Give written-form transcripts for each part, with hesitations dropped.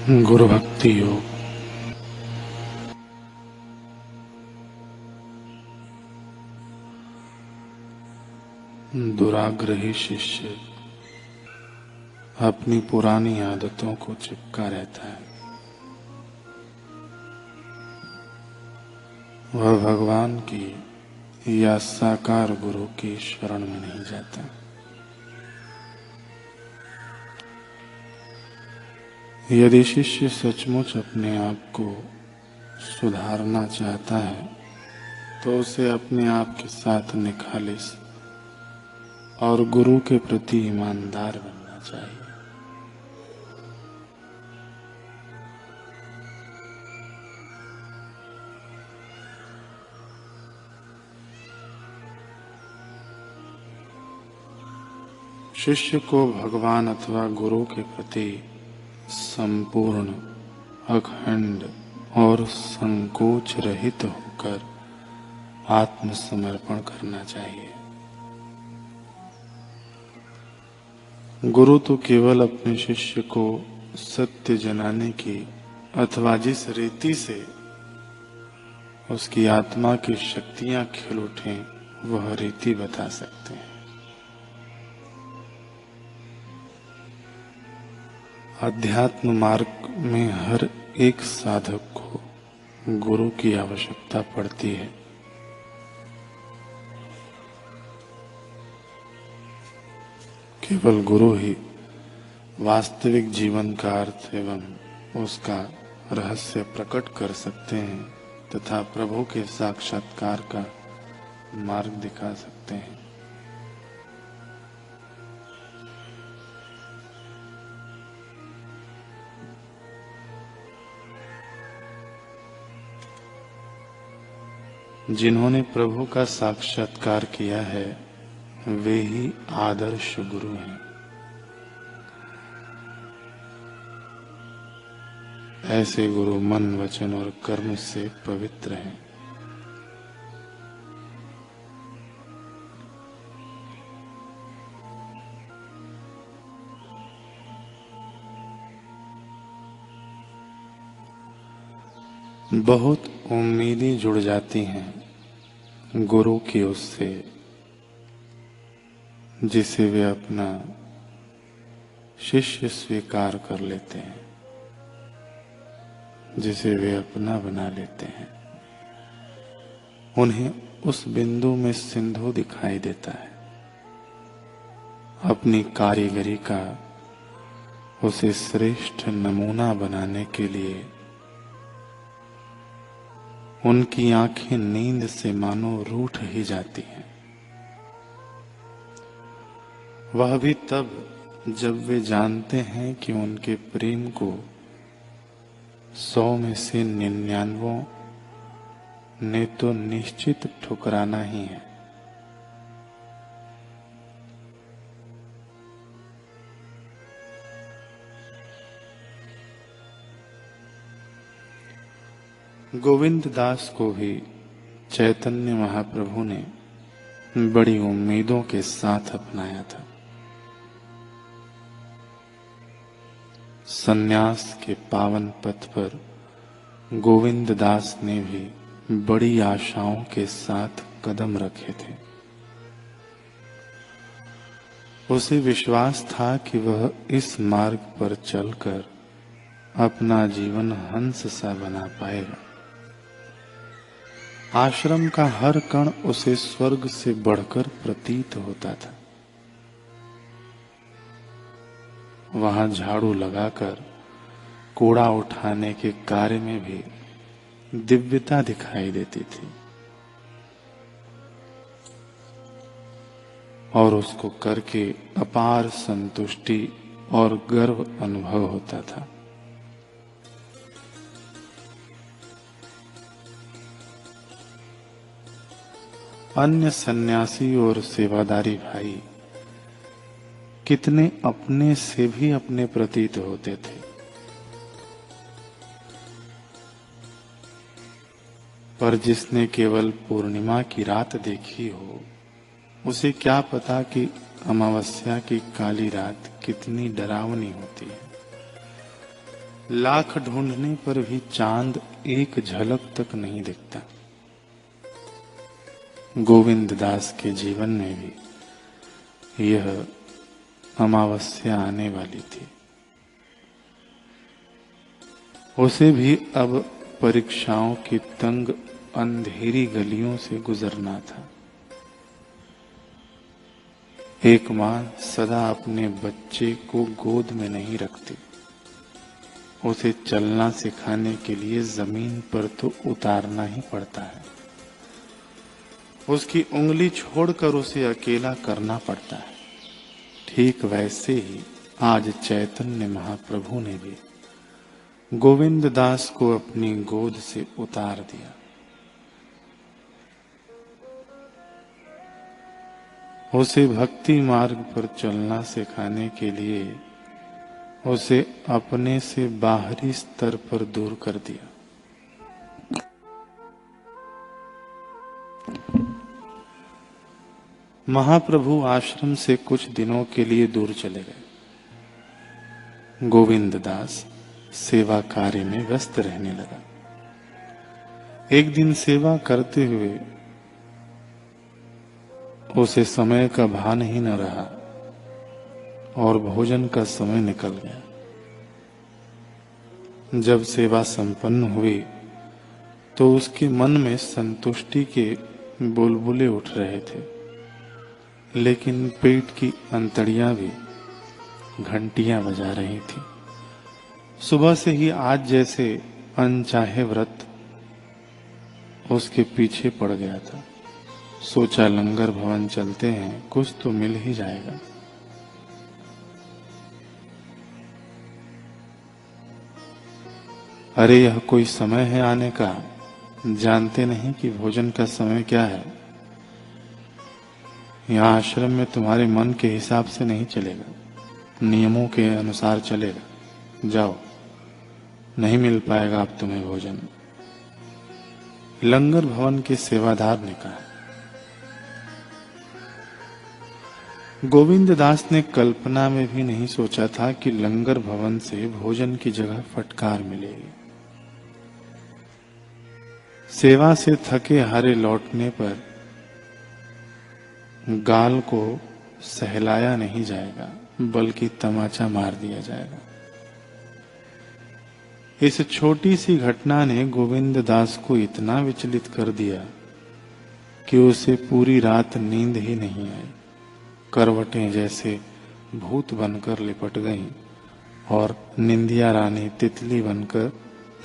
गुरु भक्ति योग। दुराग्रही शिष्य अपनी पुरानी आदतों को चिपका रहता है। वह भगवान की या साकार गुरु की शरण में नहीं जाता। यदि शिष्य सचमुच अपने आप को सुधारना चाहता है तो उसे अपने आप के साथ निखालिस और गुरु के प्रति ईमानदार बनना चाहिए। शिष्य को भगवान अथवा गुरु के प्रति संपूर्ण, अखंड और संकोच रहित होकर आत्मसमर्पण करना चाहिए। गुरु तो केवल अपने शिष्य को सत्य जनाने की अथवा जिस रीति से उसकी आत्मा की शक्तियां खिल उठें वह रीति बता सकते हैं। अध्यात्म मार्ग में हर एक साधक को गुरु की आवश्यकता पड़ती है। केवल गुरु ही वास्तविक जीवन का अर्थ एवं उसका रहस्य प्रकट कर सकते हैं तथा प्रभु के साक्षात्कार का मार्ग दिखा सकते हैं। जिन्होंने प्रभु का साक्षात्कार किया है वे ही आदर्श गुरु हैं। ऐसे गुरु मन, वचन और कर्म से पवित्र हैं। बहुत उम्मीदें जुड़ जाती हैं गुरु की उससे जिसे वे अपना शिष्य स्वीकार कर लेते हैं, जिसे वे अपना बना लेते हैं। उन्हें उस बिंदु में सिंधु दिखाई देता है। अपनी कारीगरी का उसे श्रेष्ठ नमूना बनाने के लिए उनकी आंखें नींद से मानो रूठ ही जाती हैं। वह भी तब जब वे जानते हैं कि उनके प्रेम को 100 में से 99 ने तो निश्चित ठुकराना ही है। गोविंद दास को भी चैतन्य महाप्रभु ने बड़ी उम्मीदों के साथ अपनाया था। सन्यास के पावन पथ पर गोविंद दास ने भी बड़ी आशाओं के साथ कदम रखे थे। उसे विश्वास था कि वह इस मार्ग पर चलकर अपना जीवन हंस सा बना पाएगा। आश्रम का हर कण उसे स्वर्ग से बढ़कर प्रतीत होता था। वहां झाड़ू लगाकर कूड़ा उठाने के कार्य में भी दिव्यता दिखाई देती थी और उसको करके अपार संतुष्टि और गर्व अनुभव होता था। अन्य सन्यासी और सेवादारी भाई कितने अपने से भी अपने प्रतीत होते थे, पर जिसने केवल पूर्णिमा की रात देखी हो उसे क्या पता कि अमावस्या की काली रात कितनी डरावनी होती है। लाख ढूंढने पर भी चांद एक झलक तक नहीं दिखता। गोविंद दास के जीवन में भी यह अमावस्या आने वाली थी। उसे भी अब परीक्षाओं की तंग अंधेरी गलियों से गुजरना था। एक मां सदा अपने बच्चे को गोद में नहीं रखती। उसे चलना सिखाने के लिए जमीन पर तो उतारना ही पड़ता है। उसकी उंगली छोड़कर उसे अकेला करना पड़ता है। ठीक वैसे ही आज चैतन्य महाप्रभु ने भी गोविंद दास को अपनी गोद से उतार दिया। उसे भक्ति मार्ग पर चलना सिखाने के लिए उसे अपने से बाहरी स्तर पर दूर कर दिया। महाप्रभु आश्रम से कुछ दिनों के लिए दूर चले गए। गोविंद दास सेवा कार्य में व्यस्त रहने लगा। एक दिन सेवा करते हुए उसे समय का भान ही न रहा और भोजन का समय निकल गया। जब सेवा संपन्न हुई तो उसके मन में संतुष्टि के बुलबुले उठ रहे थे, लेकिन पेट की अंतड़ियां भी घंटियां बजा रही थी। सुबह से ही आज जैसे अनचाहे व्रत उसके पीछे पड़ गया था। सोचा लंगर भवन चलते हैं, कुछ तो मिल ही जाएगा। अरे यह कोई समय है आने का? जानते नहीं कि भोजन का समय क्या है? यहाँ आश्रम में तुम्हारे मन के हिसाब से नहीं चलेगा, नियमों के अनुसार चलेगा। जाओ, नहीं मिल पाएगा अब तुम्हें भोजन। लंगर भवन के सेवादार ने कहा। गोविंद दास ने कल्पना में भी नहीं सोचा था कि लंगर भवन से भोजन की जगह फटकार मिलेगी। सेवा से थके हारे लौटने पर गाल को सहलाया नहीं जाएगा, बल्कि तमाचा मार दिया जाएगा। इस छोटी सी घटना ने गोविंद दास को इतना विचलित कर दिया कि उसे पूरी रात नींद ही नहीं आई। करवटें जैसे भूत बनकर लिपट गईं और निंदिया रानी तितली बनकर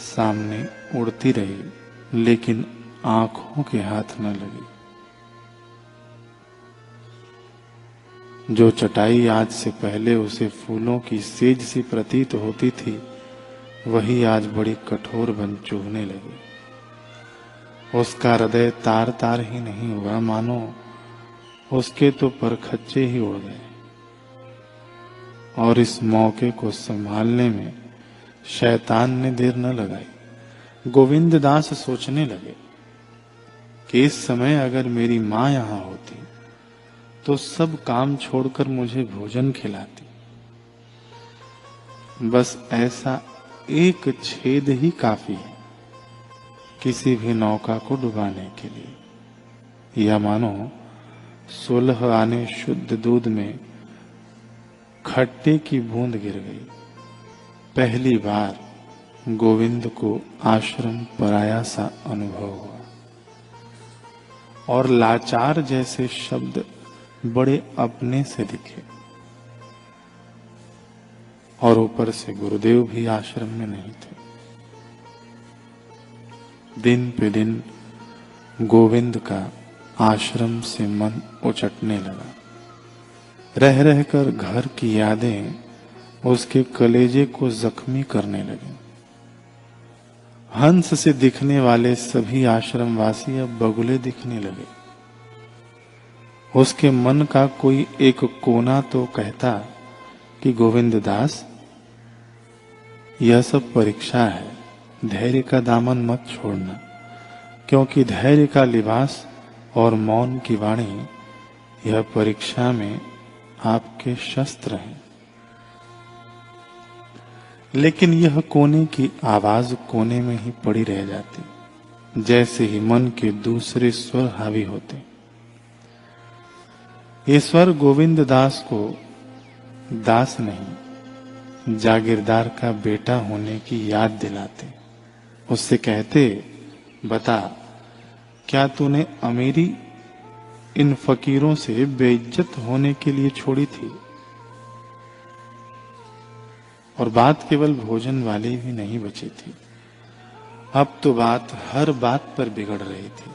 सामने उड़ती रही, लेकिन आंखों के हाथ न लगी। जो चटाई आज से पहले उसे फूलों की सेज सी प्रतीत होती थी, वही आज बड़ी कठोर बन चुभने लगी। उसका हृदय तार तार ही नहीं हुआ, मानो उसके तो परखच्चे ही उड़ गए। और इस मौके को संभालने में शैतान ने देर न लगाई। गोविंद दास सोचने लगे कि इस समय अगर मेरी माँ यहाँ होती तो सब काम छोड़कर मुझे भोजन खिलाती। बस ऐसा एक छेद ही काफी है किसी भी नौका को डुबाने के लिए। या मानो 16 आने शुद्ध दूध में खट्टे की बूंद गिर गई। पहली बार गोविंद को आश्रम पराया सा अनुभव हुआ और लाचार जैसे शब्द बड़े अपने से दिखे। और ऊपर से गुरुदेव भी आश्रम में नहीं थे। दिन पे दिन गोविंद का आश्रम से मन उचटने लगा। रह रहकर घर की यादें उसके कलेजे को जख्मी करने लगी। हंस से दिखने वाले सभी आश्रमवासी अब बगुले दिखने लगे। उसके मन का कोई एक कोना तो कहता कि गोविंद दास, यह सब परीक्षा है, धैर्य का दामन मत छोड़ना, क्योंकि धैर्य का लिबास और मौन की वाणी यह परीक्षा में आपके शस्त्र हैं। लेकिन यह कोने की आवाज कोने में ही पड़ी रह जाती, जैसे ही मन के दूसरे स्वर हावी होते। ये स्वर गोविंद दास को दास नहीं, जागीरदार का बेटा होने की याद दिलाते। उससे कहते, बता, क्या तूने अमीरी इन फकीरों से बेइज्जत होने के लिए छोड़ी थी? और बात केवल भोजन वाली भी नहीं बची थी, अब तो बात हर बात पर बिगड़ रही थी।